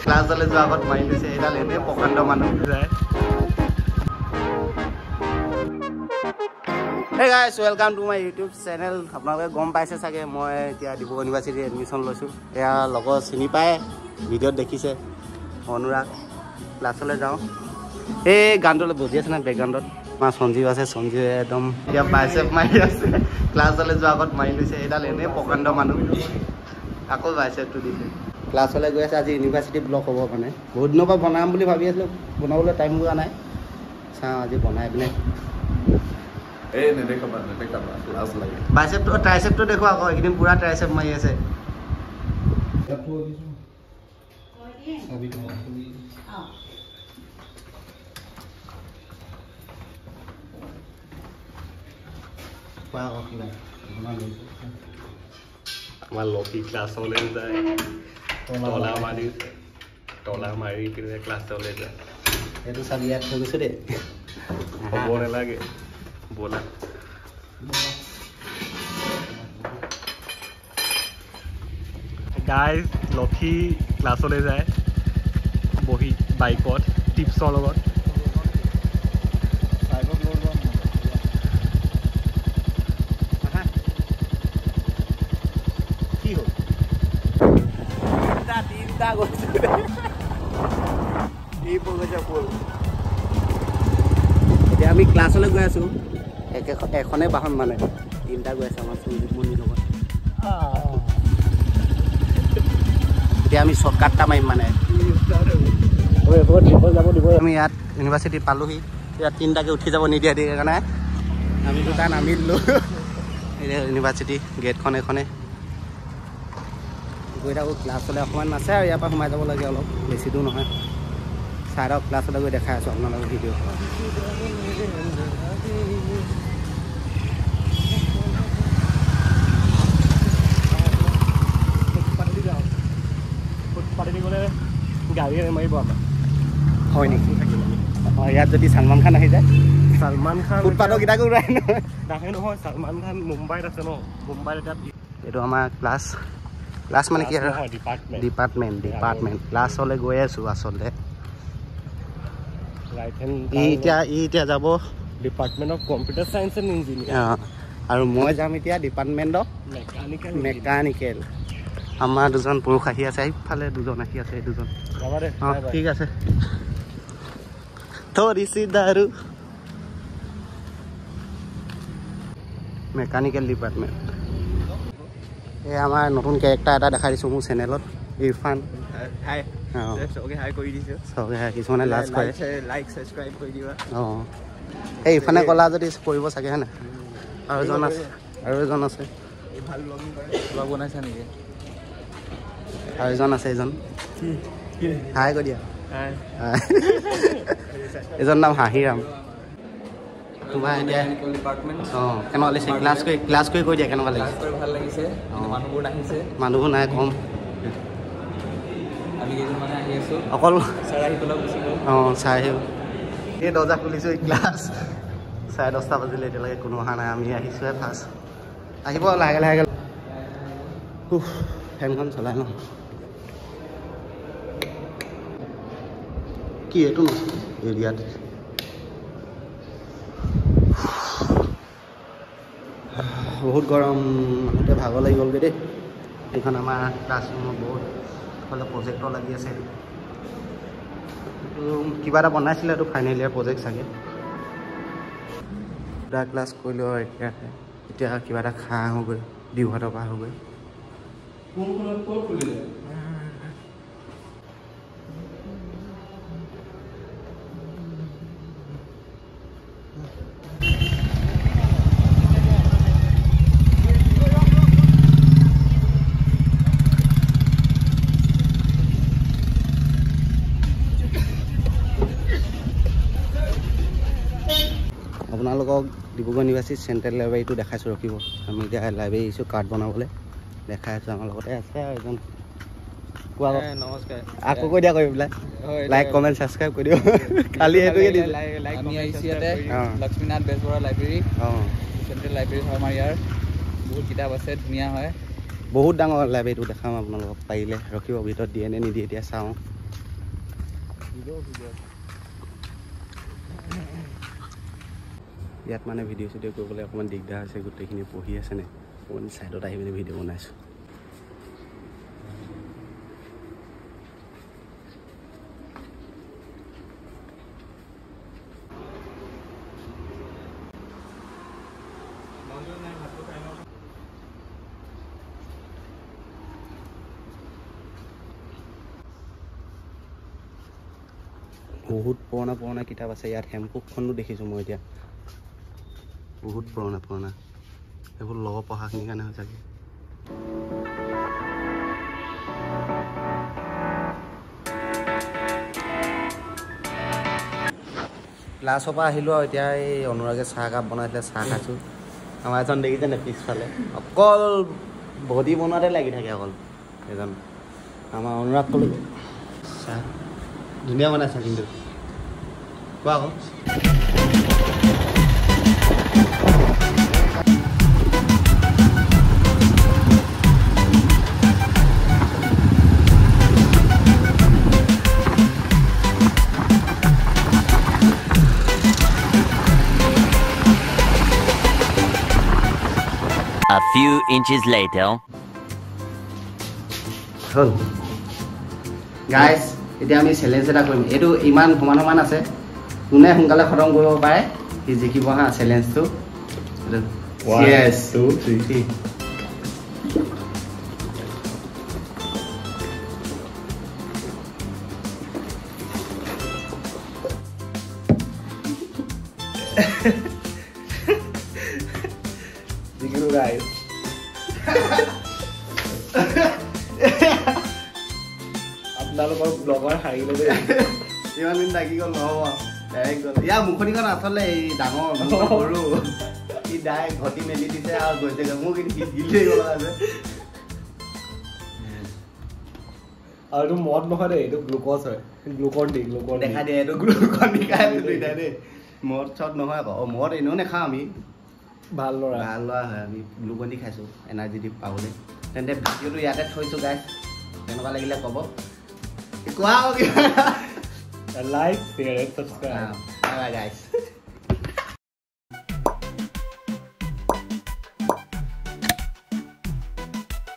ক্লাছলৈ যোৱাৰ আগত মাৰি লৈছে এইডাল এনেই প্ৰকাণ্ড মানুহ যায়। Hey guys, welcome to my YouTube channel. আপোনালোকে গম পাইছে চাগে মই এতিয়া ডিব্ৰুগড় ইউনিভাৰ্চিটি এডমিশ্যন লৈছোঁ। এয়া লগৰ চিনি পায়, ভিডিঅ'ত দেখিছে অনুৰাগ। ক্লাছলৈ যাওঁ, এই গানটোলৈ বজি আছে না বেকগ্ৰাউণ্ডত। আমাৰ সঞ্জীৱ আছে, সঞ্জীৱে একদম এতিয়া বাইচেপ মাৰি আছে। ক্লাছলৈ যোৱাৰ আগত মাৰি লৈছে এইডাল এনেই প্ৰকাণ্ড মানুহ, আকৌ বাইচেপটো দিছে। ক্লাছলৈ গৈ আছে, আজি ইউনিভাৰ্চিটি ব্লগ হ'ব মানে। বহুত দিনৰ পৰা বনাম বুলি ভাবি আছিলোঁ, বনাবলৈ টাইম পোৱা নাই। চাওঁ আজি বনাই পিনে বাইচেপটো ট্ৰাইচেপটো দেখুৱা আকৌ, এইকেইদিন পুৰা ট্ৰাইচেপ মাৰি আছে। আমাৰ লকি ক্লাছলৈ যায়, তলা মাৰি কিনে ক্লাছলৈ যায়। এইটো চাবি ইয়াত থৈ গৈছে দেই, হ'ব নালাগে ব'লা। গাইজ লক্ষী ক্লাছলৈ যায় বহি বাইকত টিপছৰ লগত। কি হ'ল তিনিটা গৈছে, এতিয়া আমি ক্লাছলৈ গৈ আছোঁ। এখনে বাহন মানে তিনিটা গৈ আছে আমাৰ চুমনিৰ লগত। এতিয়া আমি শ্বৰ্টকাটটা মাৰিম মানে, যাব দিব। আমি ইয়াত ইউনিভাৰ্চিটি পালোহি, ইয়াত তিনিটাকে উঠি যাব নিদিয়া দিয়ে কাৰণে আমি দুটা নামি দিলোঁ। এতিয়া ইউনিভাৰ্চিটি গেটখন এখনে গৈ থাকোঁ। ক্লাছলৈ অকণমান আছে আৰু ইয়াৰ পৰা সোমাই যাব লাগে, অলপ বেছি দূৰ নহয়। ছাৰক ক্লাছলৈ গৈ দেখাই আছোঁ আপোনালোকৰ ভিডিঅ'। গাড়ী মাৰিব আমাৰ হয় নেকি? অঁ, ইয়াত যদি চালমান খান আহি যায়, চালমান খান ফুটপাথৰ কেইটাকো উৰাই নহয়, নাহে নহয়। চালমান খান মুম্বাইত আছে ন, মুম্বাইত এতিয়া এইটো আমাৰ ক্লাছ মানে কি আৰু ডিপাৰ্টমেণ্ট ক্লাছলৈ গৈ আছোঁ আচলতে। এতিয়া যাব department of computer science and engineering, আৰু মই যাম এতিয়া ডিপাৰ্টমেণ্ট অফ মেকানিকেল। আমাৰ দুজন পুৰুষ আহি আছে, এইফালে দুজন আহি আছে, এই দুজন। অঁ, ঠিক আছে। দাৰু মেকানিকেল ডিপাৰ্টমেণ্ট। এই আমাৰ নতুন কেৰেক্টাৰ এটা দেখাই দিছোঁ মোৰ চেনেলত, ইৰফান। কিছুমানে লাজ কৰে, লাইক ছাবস্ক্ৰাইব কৰি দিবা। অঁ, এই ইৰফানে ক'লা যদি কৰিব চাগে হয় নাই। আৰু এজন আছে ব্লগ বনাইছা নেকি? আৰু এজন আছে, এজন হাই কৈ দিয়া। এজন নাম হাঁহিৰাম। তোমাৰ এতিয়া অঁ, কেনেকুৱা লাগিছে? ক্লাছ কৰি কৈ দিয়া কেনেকুৱা লাগিছে? ভাল লাগিছে। মানুহবোৰ নাই, কম। অকল অঁ, চাই আহিব। এই দৰ্জা খুলিছোঁ, ক্লাছ 10:30 বাজিলে, এতিয়ালৈকে কোনো অহা নাই। আমি আহিছোঁহে ফাৰ্ষ্ট। আহিব লাহে লাহে। ফেনখন চলাই ন কি এইটো এৰিয়াত বহুত গৰম, মানুহতে ভাগৰ লাগি গ'লগৈ দেই। এইখন আমাৰ ক্লাছৰুমৰ বহুত ফালে প্ৰজেক্টৰ লাগি আছে। এইটো কিবা এটা বনাইছিলে, এইটো ফাইনেল ইয়াৰ প্ৰজেক্ট চাগে। দুটা ক্লাছ কৰিলোঁ আৰু এতিয়া কিবা এটা খাই আহোঁগৈ, ডিউহাটৰ পৰা আহোঁগৈ। আপোনালোকক ডিব্ৰুগড় ইউনিভাৰ্চিটি চেণ্ট্ৰেল লাইব্ৰেৰীটো দেখাইছোঁ, ৰখিব। আমি এতিয়া লাইব্ৰেৰী আহিছোঁ কাৰ্ড বনাবলৈ, দেখাই আছোঁ। আমাৰ লগতে আছে আৰু এজন। কোৱা নমস্কাৰ, আকৌ কৈ দিয়া, কৰি পেলাই লাইক কমেণ্ট ছাবস্ক্ৰাইব কৰি দিওঁ। খালি সেইটোকে দিওঁ। আমি আহিছোঁ ইয়াতে লক্ষ্মীনাথ বেজবৰুৱা লাইব্ৰেৰী। অঁ, চেণ্ট্ৰেল লাইব্ৰেৰী হয় আমাৰ। ইয়াৰ বহুত কিতাপ আছে, ধুনীয়া হয়। বহুত ডাঙৰ লেব এইটো দেখাম আপোনালোকক পাৰিলে ৰখিব ভিতৰত দিয়ে নে নিদিয়ে এতিয়া চাওঁ ইয়াত মানে ভিডিঅ' চিডিঅ' কৰিবলৈ অকণমান দিগদাৰ হৈছে গোটেইখিনি পঢ়ি আছে নে অকণমান ছাইডত আহি পিনে ভিডিঅ' বনাইছোঁ বহুত পুৰণা কিতাপ আছে ইয়াত হেমকোখনো দেখিছোঁ মই এতিয়া বহুত পুৰণা এইবোৰ লগৰ পঢ়াখিনিৰ কাৰণে হয় চাগে ক্লাছৰ পৰা আহিলোঁ আৰু এতিয়া এই অনুৰাগে চাহ একাপ বনাইছিলে চাহ খাইছোঁ আমাৰ এজন দেখিছে নে পিছফালে অকল বডি বনোৱাতে লাগি থাকে অকল এজন আমাৰ অনুৰাগ ক'লো চাহ ধুনীয়া বনাইছা কিন্তু কোৱা আকৌ A few inches later. হ'ল গাইজ এতিয়া আমি চেলেঞ্জ এটা কৰিম এইটো ইমান সমান আছে কোনে সোনকালে খতম কৰিব পাৰে সি জিকিব হা চেলেঞ্জটো Yes 2 3 জিকিলো গাইজ আপোনালোকৰ ব্লগাৰ হাৰি ল'ব ইমান দিন থাকি গ'ল নহ'ব ডাইৰেক্ট গ'ল ইয়াৰ মুখনিখন আচলতে এই ডাঙৰ সৰু সি ডাইৰেক্ট ঘটি মেলি দিছে আৰু গৈছে মোক কিন্তু গিলি গ'ল আছে আৰু এইটো মদ নহয় দেই এইটো গ্লুক'জ হয় গ্লুক'ন দেখা দিয়ে এইটো গ্লুক'ন দি খাই দেই মদ চদ নহয় আকৌ মদ এনেও নাখাওঁ আমি ভাল ল'ৰা হয় আমি গ্লুক'ন দি খাইছোঁ এনাৰ্জি দি পাবলৈ তেন্তে ভিডিঅ'টো ইয়াতে থৈছোঁ গাইজ তেনেকুৱা লাগিলে ক'ব কোৱা like share and subscribe bye bye guys